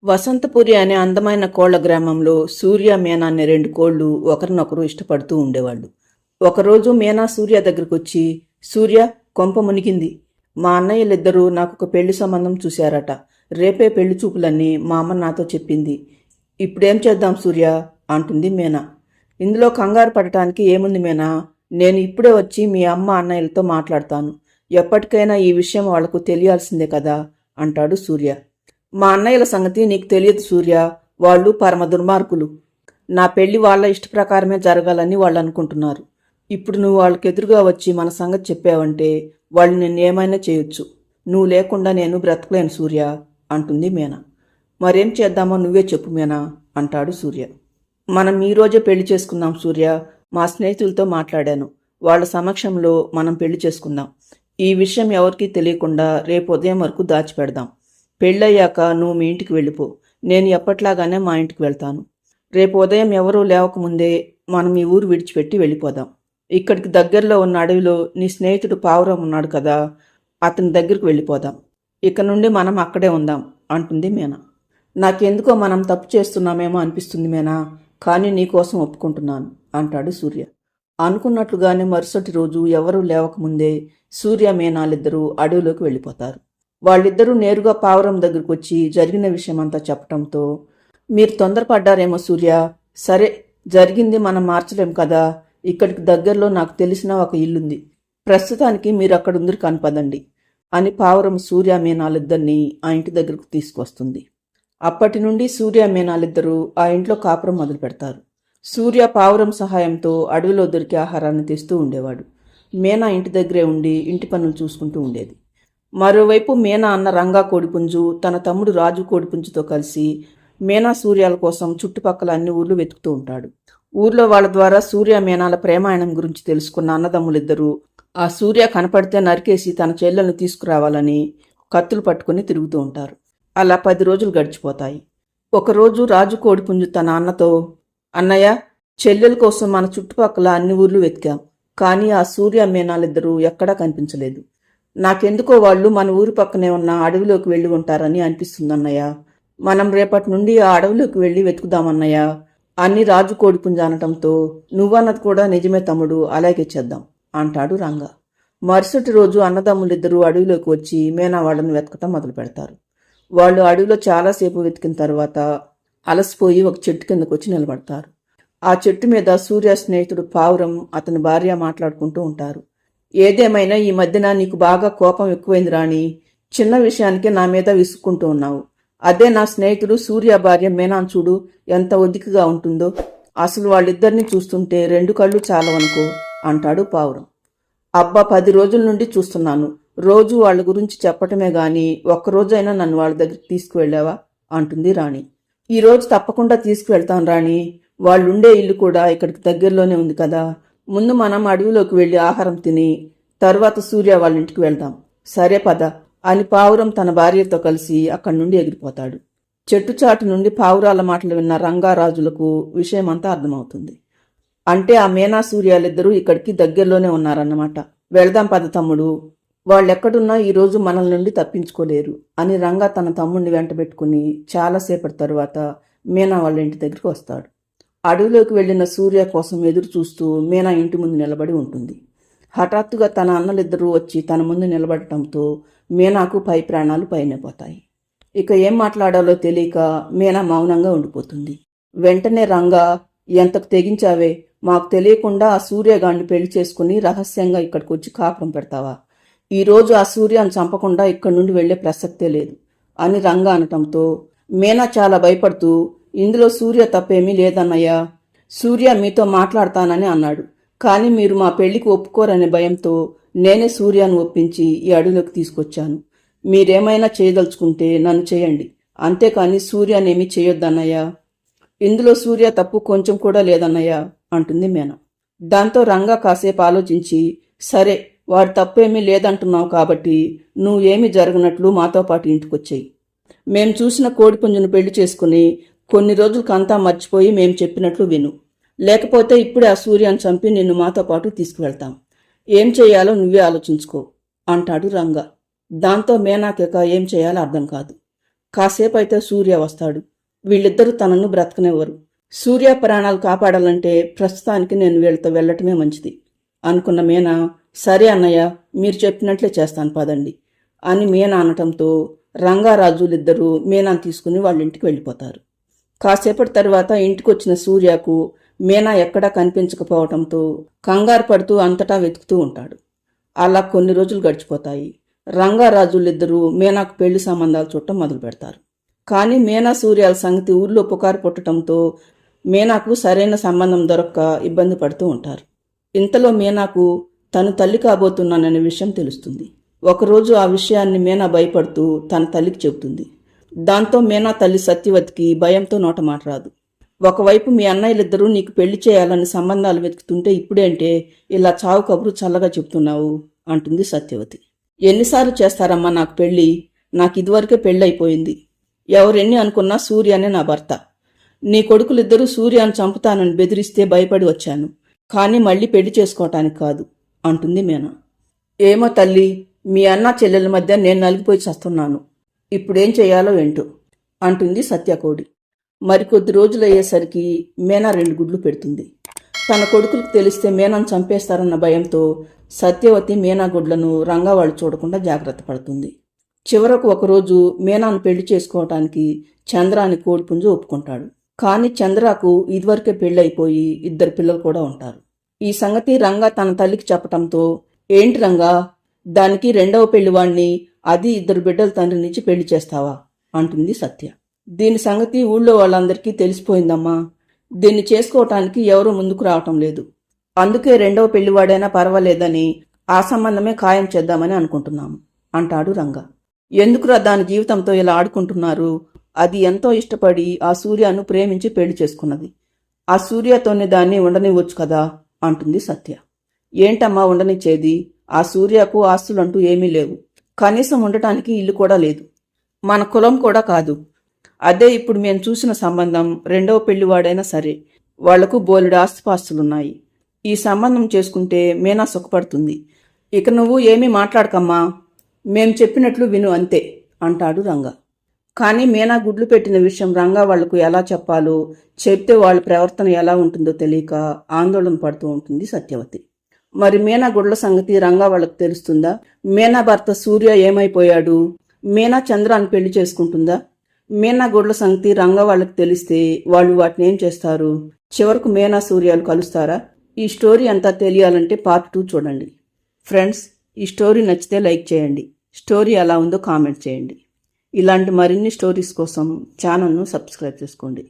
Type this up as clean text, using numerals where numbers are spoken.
వసంతపురి అనే అందమైన కోళ్ల గ్రామంలో సూర్య మీనా అనే 2 కోళ్లు ఒకరినొకరు ఇష్టపడుతూ ఉండేవాళ్ళు. ఒకరోజు మీనా సూర్య దగ్గరకు వచ్చి, సూర్య, కొంప మునిగింది. మా అన్నయ్యలిద్దరూ నాకొక పెళ్లి సంబంధం చూశారట. రేపే పెళ్లి చూపులని మా అమ్మ నాతో చెప్పింది. ఇప్పుడేం చేద్దాం సూర్య అంటుంది మీనా. ఇందులో కంగారు పడటానికి ఏముంది మీనా? నేను ఇప్పుడే వచ్చి మీ అమ్మ అన్నయ్యలతో మాట్లాడతాను. ఎప్పటికైనా ఈ విషయం వాళ్లకు తెలియాల్సిందే కదా అంటాడు సూర్య. మా అన్నయ్యల సంగతి నీకు తెలియదు సూర్య. వాళ్ళు పరమ దుర్మార్గులు. నా పెళ్లి వాళ్ళ ఇష్ట ప్రకారమే జరగాలని వాళ్ళు అనుకుంటున్నారు. ఇప్పుడు నువ్వు వాళ్ళకి ఎదురుగా వచ్చి మన సంగతి చెప్పావంటే వాళ్ళు నిన్నేమైనా చేయొచ్చు. నువ్వు లేకుండా నేను బ్రతకలేను సూర్య అంటుంది మీనా. మరేం చేద్దామో నువ్వే చెప్పు మీనా అంటాడు సూర్య. మనం ఈ రోజే పెళ్లి చేసుకుందాం సూర్య. మా స్నేహితులతో మాట్లాడాను. వాళ్ళ సమక్షంలో మనం పెళ్లి చేసుకుందాం. ఈ విషయం ఎవరికీ తెలియకుండా రేపు ఉదయం వరకు దాచిపెడదాం. పెళ్ళయ్యాక నువ్వు మీ ఇంటికి వెళ్ళిపో. నేను ఎప్పట్లాగానే మా ఇంటికి వెళ్తాను. రేపు ఉదయం ఎవరూ లేవకముందే మనం ఈ ఊరు విడిచిపెట్టి వెళ్ళిపోదాం. ఇక్కడికి దగ్గరలో ఉన్న అడవిలో నీ స్నేహితుడు పావురం ఉన్నాడు కదా, అతని దగ్గరికి వెళ్ళిపోదాం. ఇక నుండి మనం అక్కడే ఉందాం అంటుంది మీనా. నాకెందుకో మనం తప్పు చేస్తున్నామేమో అనిపిస్తుంది మీనా, కానీ నీకోసం ఒప్పుకుంటున్నాను అంటాడు సూర్య. అనుకున్నట్లుగానే మరుసటి రోజు ఎవరూ లేవకముందే సూర్య మీనాలిద్దరూ అడవిలోకి వెళ్ళిపోతారు. వాళ్ళిద్దరూ నేరుగా పావురం దగ్గరకు వచ్చి జరిగిన విషయమంతా చెప్పటంతో, మీరు తొందరపడ్డారేమో సూర్య. సరే, జరిగింది మనం మార్చలేం కదా. ఇక్కడికి దగ్గరలో నాకు తెలిసిన ఒక ఇల్లుంది. ప్రస్తుతానికి మీరు అక్కడుందరు కనపదండి అని పావురం సూర్య మీనాలిద్దరినీ ఆ ఇంటి దగ్గరకు తీసుకొస్తుంది. అప్పటి నుండి సూర్య మీనాలిద్దరూ ఆ ఇంట్లో కాపురం మొదలు పెడతారు. సూర్య పావురం సహాయంతో అడవిలో దొరికే ఆహారాన్ని తెస్తూ ఉండేవాడు. మీనా ఇంటి దగ్గరే ఉండి ఇంటి పనులు చూసుకుంటూ ఉండేది. మరోవైపు మీనా అన్న రంగా కోడిపుంజు తన తమ్ముడు రాజు కోడిపుంజుతో కలిసి మీనా సూర్యాల కోసం చుట్టుపక్కల అన్ని ఊర్లు వెతుకుతూ ఉంటాడు. ఊర్లో వాళ్ళ ద్వారా సూర్య మీనాల ప్రేమాయణం గురించి తెలుసుకున్న అన్నదమ్ములిద్దరూ ఆ సూర్య కనపడితే నరికేసి తన చెల్లెలను తీసుకురావాలని కత్తులు పట్టుకుని తిరుగుతూ ఉంటారు. అలా 10 రోజులు గడిచిపోతాయి. ఒకరోజు రాజు కోడిపుంజు తన అన్నతో, అన్నయ్య, చెల్లెల కోసం మన చుట్టుపక్కల అన్ని ఊర్లు వెతికాం. కానీ ఆ సూర్య మీనాలిద్దరూ ఎక్కడా కనిపించలేదు. నాకెందుకో వాళ్ళు మన ఊరి పక్కనే ఉన్న అడవిలోకి వెళ్ళి ఉంటారని అనిపిస్తుందన్నయ్య. మనం రేపటి నుండి ఆ అడవిలోకి వెళ్ళి వెతుకుదామన్నయ్య అని రాజు కోడిపుంజ అనటంతో, నువ్వన్నది కూడా నిజమే తమ్ముడు, అలాగే చేద్దాం అంటాడు రంగ. మరుసటి రోజు అన్నదమ్ములిద్దరూ అడవిలోకి వచ్చి మీనా వాళ్ళని వెతకటం మొదలు పెడతారు. వాళ్ళు అడవిలో చాలాసేపు వెతికిన తర్వాత అలసిపోయి ఒక చెట్టు కిందకు వచ్చి నిలబడతారు. ఆ చెట్టు మీద సూర్య స్నేహితుడు పావురం అతని భార్య మాట్లాడుకుంటూ ఉంటారు. ఏదేమైనా ఈ మధ్యన నీకు బాగా కోపం ఎక్కువైంది రాణి. చిన్న విషయానికి నా మీద విసుక్కుంటూ ఉన్నావు. అదే నా స్నేహితుడు సూర్య భార్య మీనాను చూడు, ఎంత ఒదికగా ఉంటుందో. అసలు వాళ్ళిద్దరినీ చూస్తుంటే 2 కళ్ళు చాలవనుకో అంటాడు పావురం. అబ్బా, 10 రోజుల నుండి చూస్తున్నాను. రోజు వాళ్ళ గురించి చెప్పటమే గాని ఒక్కరోజైనా నన్ను వాళ్ళ దగ్గరికి తీసుకువెళ్ళావా అంటుంది రాణి. ఈరోజు తప్పకుండా తీసుకువెళ్తాను రాణి. వాళ్ళుండే ఇల్లు కూడా ఇక్కడికి దగ్గరలోనే ఉంది కదా. ముందు మనం అడవిలోకి వెళ్ళి ఆహారం తిని తర్వాత సూర్య వాళ్ళ ఇంటికి వెళ్దాం. సరే పద అని పావురం తన భార్యతో కలిసి అక్కడి నుండి ఎగిరిపోతాడు. చెట్టుచాటు నుండి పావురాల మాటలు విన్న రంగారాజులకు విషయమంతా అర్థమవుతుంది. అంటే ఆ మీనా సూర్యాలిద్దరూ ఇక్కడికి దగ్గరలోనే ఉన్నారన్నమాట. వెళ్దాం పద తమ్ముడు. వాళ్ళెక్కడున్నా ఈరోజు మనల నుండి తప్పించుకోలేరు అని రంగా తన తమ్ముడిని వెంటబెట్టుకుని చాలాసేపటి తరువాత మీనా వాళ్ళ ఇంటి దగ్గరికి వస్తాడు. అడవిలోకి వెళ్లిన సూర్య కోసం ఎదురు చూస్తూ మీనా ఇంటి ముందు నిలబడి ఉంటుంది. హఠాత్తుగా తన అన్నలిద్దరూ వచ్చి తన ముందు నిలబడటంతో మీనాకు పై ప్రాణాలు పైనపోతాయి. ఇక ఏం మాట్లాడాలో తెలియక మీనా మౌనంగా ఉండిపోతుంది. వెంటనే రంగా, ఎంతకు తెగించావే? మాకు తెలియకుండా ఆ సూర్యగాడిని పెళ్లి చేసుకుని రహస్యంగా ఇక్కడికి వచ్చి కాపురం పెడతావా? ఈరోజు ఆ సూర్యాన్ని చంపకుండా ఇక్కడి నుండి వెళ్లే ప్రసక్తే లేదు అని రంగా అనటంతో మీనా చాలా భయపడుతూ, ఇందులో సూర్య తప్పేమీ లేదన్నయ్యా. సూర్య మీతో మాట్లాడతానని అన్నాడు. కానీ మీరు మా పెళ్లికి ఒప్పుకోరనే భయంతో నేనే సూర్యాన్ని ఒప్పించి ఈ అడవిలోకి తీసుకొచ్చాను. మీరేమైనా చేయదలుచుకుంటే నన్ను చేయండి, అంతేకాని సూర్యానేమీ చేయొద్దన్నయ్యా. ఇందులో సూర్య తప్పు కొంచెం కూడా లేదన్నయ్యా అంటుంది మీనా. దాంతో రంగా కాసేపు ఆలోచించి, సరే, వాడు తప్పేమీ లేదంటున్నావు కాబట్టి నువ్వేమీ జరగనట్లు మాతో పాటు ఇంటికొచ్చేయి. మేం చూసిన కోడిపుంజును పెళ్లి చేసుకుని కొన్ని రోజులకంతా మర్చిపోయి మేం చెప్పినట్లు విను. లేకపోతే ఇప్పుడే ఆ సూర్యాన్ని చంపి నిన్ను మాతో పాటు తీసుకువెళ్తాం. ఏం చేయాలో నువ్వే ఆలోచించుకో అంటాడు రంగా. దాంతో మీనాకేక ఏం చేయాలో అర్థం కాదు. కాసేపు అయితే సూర్య వస్తాడు. వీళ్ళిద్దరూ తనను బ్రతకనివ్వరు. సూర్య ప్రాణాలు కాపాడాలంటే ప్రస్తుతానికి నేను వీళ్ళతో వెళ్ళటమే మంచిది అనుకున్న మీనా, సరే అన్నయ్య, మీరు చెప్పినట్లే చేస్తాను పదండి అని మీనా అనటంతో రంగారాజులిద్దరూ మీనాను తీసుకుని వాళ్ళ ఇంటికి వెళ్ళిపోతారు. కాసేపటి తర్వాత ఇంటికొచ్చిన సూర్యకు మీనా ఎక్కడా కనిపించకపోవటంతో కంగారు పడుతూ అంతటా వెతుకుతూ ఉంటాడు. అలా కొన్ని రోజులు గడిచిపోతాయి. రంగారాజులిద్దరూ మీనాకు పెళ్లి సంబంధాలు చూడటం మొదలు పెడతారు. కానీ మీనా సూర్యాల సంగతి ఊళ్ళో పుకారు పుట్టడంతో మీనాకు సరైన సంబంధం దొరక్క ఇబ్బంది పడుతూ ఉంటారు. ఇంతలో మీనాకు తను తల్లి కాబోతున్నాననే విషయం తెలుస్తుంది. ఒకరోజు ఆ విషయాన్ని మీనా భయపడుతూ తన తల్లికి చెబుతుంది. దాంతో మీనా తల్లి సత్యవతికి భయంతో నోట మాట రాదు. ఒకవైపు మీ అన్నయ్యలిద్దరూ నీకు పెళ్లి చేయాలని సంబంధాలు వెతుకుతుంటే ఇప్పుడేంటే ఇలా చావు కబురు చల్లగా చెబుతున్నావు అంటుంది సత్యవతి. ఎన్నిసార్లు చేస్తారమ్మా నాకు పెళ్లి? నాకు ఇదివరకే పెళ్ళైపోయింది. ఎవరెన్ని అనుకున్నా సూర్యనే నా భర్త. నీ కొడుకులిద్దరూ సూర్యాన్ని చంపుతానని బెదిరిస్తే భయపడి వచ్చాను. కానీ మళ్ళీ పెళ్లి చేసుకోవటానికి కాదు అంటుంది మీనా. ఏమో తల్లి, మీ అన్న చెల్లెల మధ్య నేను నలిగిపోయి చస్తున్నాను. ఇప్పుడేం చేయాలో ఏంటో అంటుంది సత్యకోడి. మరికొద్ది రోజులయ్యేసరికి మీనా 2 గుడ్లు పెడుతుంది. తన కొడుకులకు తెలిస్తే మీనాను చంపేస్తారన్న భయంతో సత్యవతి మీనా గుడ్లను రంగావాళ్ళు చూడకుండా జాగ్రత్త పడుతుంది. చివరకు ఒకరోజు మీనాను పెళ్లి చేసుకోవటానికి చంద్ర అని కోడిపుంజు ఒప్పుకుంటాడు. కానీ చంద్రకు ఇదివరకే పెళ్ళైపోయి 2 పిల్లలు కూడా ఉంటారు. ఈ సంగతి రంగా తన తల్లికి చెప్పటంతో, ఏంటి రంగా, దానికి 2వ పెళ్లివాణ్ణి, అది 2 బిడ్డల తండ్రినిచ్చి పెళ్లి చేస్తావా అంటుంది సత్య. దీని సంగతి ఊళ్ళో వాళ్ళందరికీ తెలిసిపోయిందమ్మా. దీన్ని చేసుకోవటానికి ఎవరూ ముందుకు రావటం లేదు. అందుకే 2వ పెళ్లివాడైనా పర్వాలేదని ఆ సంబంధమే ఖాయం చేద్దామని అనుకుంటున్నాము అంటాడు రంగా. ఎందుకురా దాని జీవితంతో ఇలా ఆడుకుంటున్నారు? అది ఎంతో ఇష్టపడి ఆ సూర్యను ప్రేమించి పెళ్లి చేసుకున్నది. ఆ సూర్యతోనే దాన్ని ఉండనివ్వచ్చు కదా అంటుంది సత్య. ఏంటమ్మా ఉండనిచ్చేది? ఆ సూర్యకు ఆస్తులంటూ ఏమీ లేవు. కనీసం ఉండటానికి ఇల్లు కూడా లేదు. మన కులం కూడా కాదు. అదే ఇప్పుడు మేము చూసిన సంబంధం 2వ పెళ్లివాడైనా సరే, వాళ్లకు బోలెడు ఆస్తిపాస్తులున్నాయి. ఈ సంబంధం చేసుకుంటే మీనా సుఖపడుతుంది. ఇక నువ్వు ఏమీ మాట్లాడకమ్మా, మేం చెప్పినట్లు విను అంతే అంటాడు రంగా. కానీ మీనా గుడ్లు పెట్టిన విషయం రంగా వాళ్లకు ఎలా చెప్పాలో, చెప్తే వాళ్ళ ప్రవర్తన ఎలా ఉంటుందో తెలియక ఆందోళన పడుతూ ఉంటుంది సత్యవతి. మరి మీనా గుడ్ల సంగతి రంగా వాళ్లకు తెలుస్తుందా? మీనా భర్త సూర్య ఏమైపోయాడు? మీనా చంద్రాన్ని పెళ్లి చేసుకుంటుందా? మీనా గుడ్ల సంగతి రంగా వాళ్లకు తెలిస్తే వాళ్ళు వాటిని ఏం చేస్తారు? చివరకు మీనా సూర్యాలు కలుస్తారా? ఈ స్టోరీ అంతా తెలియాలంటే పార్ట్ 2 చూడండి. ఫ్రెండ్స్, ఈ స్టోరీ నచ్చితే లైక్ చేయండి. స్టోరీ ఎలా ఉందో కామెంట్ చేయండి. ఇలాంటి మరిన్ని స్టోరీస్ కోసం ఛానల్ను సబ్స్క్రైబ్ చేసుకోండి.